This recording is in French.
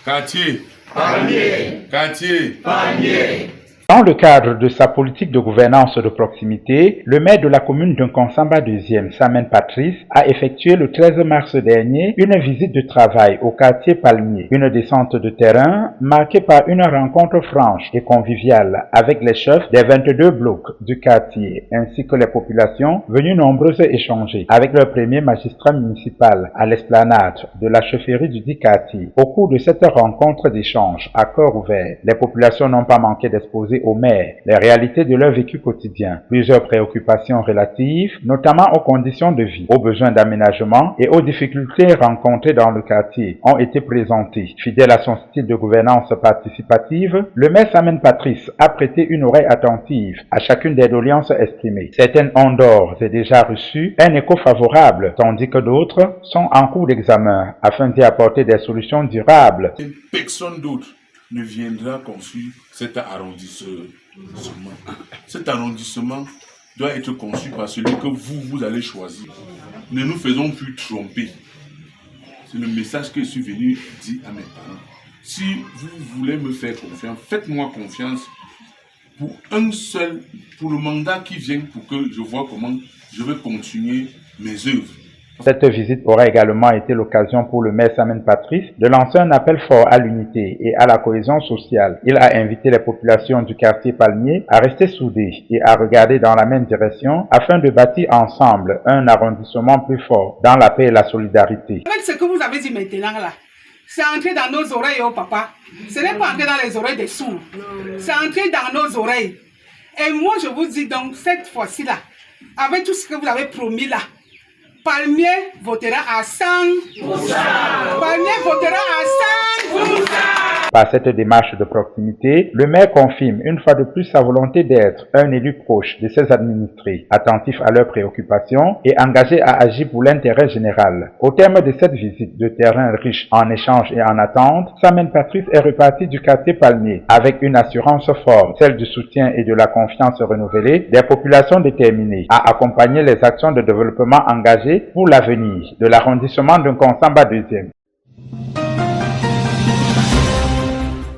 Quartier. Palmier. Quartier. Palmier. Dans le cadre de sa politique de gouvernance de proximité, le maire de la commune de Nkonsamba 2e, Samen Patrice, a effectué le 13 mars dernier une visite de travail au quartier Palmier, une descente de terrain marquée par une rencontre franche et conviviale avec les chefs des 22 blocs du quartier, ainsi que les populations venues nombreuses échanger avec leur premier magistrat municipal à l'esplanade de la chefferie du dit quartier. Au cours de cette rencontre d'échange à cœur ouvert, les populations n'ont pas manqué d'exposer au maire les réalités de leur vécu quotidien. Plusieurs préoccupations relatives, notamment aux conditions de vie, aux besoins d'aménagement et aux difficultés rencontrées dans le quartier, ont été présentées. Fidèle à son style de gouvernance participative, le maire Samen Patrice a prêté une oreille attentive à chacune des doléances exprimées. Certaines ont d'ores et déjà reçu un écho favorable, tandis que d'autres sont en cours d'examen afin d'y apporter des solutions durables. Personne d'autre ne viendra construire cet arrondissement. Cet arrondissement doit être conçu par celui que vous allez choisir. Ne nous faisons plus tromper. C'est le message que je suis venu dire à mes parents. Si vous voulez me faire confiance, faites-moi confiance pour pour le mandat qui vient, pour que je vois comment je vais continuer mes œuvres. Cette visite aura également été l'occasion pour le maire Samen Patrice de lancer un appel fort à l'unité et à la cohésion sociale. Il a invité les populations du quartier Palmier à rester soudées et à regarder dans la même direction afin de bâtir ensemble un arrondissement plus fort dans la paix et la solidarité. Avec ce que vous avez dit maintenant là, c'est entré dans nos oreilles, oh papa. Ce n'est pas entré dans les oreilles des sourds. C'est entré dans nos oreilles. Et moi je vous dis donc cette fois-ci là, avec tout ce que vous avez promis là, Palmier votera à 100%. Palmier votera à 100%. Par cette démarche de proximité, le maire confirme une fois de plus sa volonté d'être un élu proche de ses administrés, attentif à leurs préoccupations et engagé à agir pour l'intérêt général. Au terme de cette visite de terrain riche en échanges et en attentes, Samen Patrice est reparti du quartier Palmier avec une assurance forte, celle du soutien et de la confiance renouvelée des populations déterminées à accompagner les actions de développement engagées pour l'avenir de l'arrondissement de Nkonsamba 2e.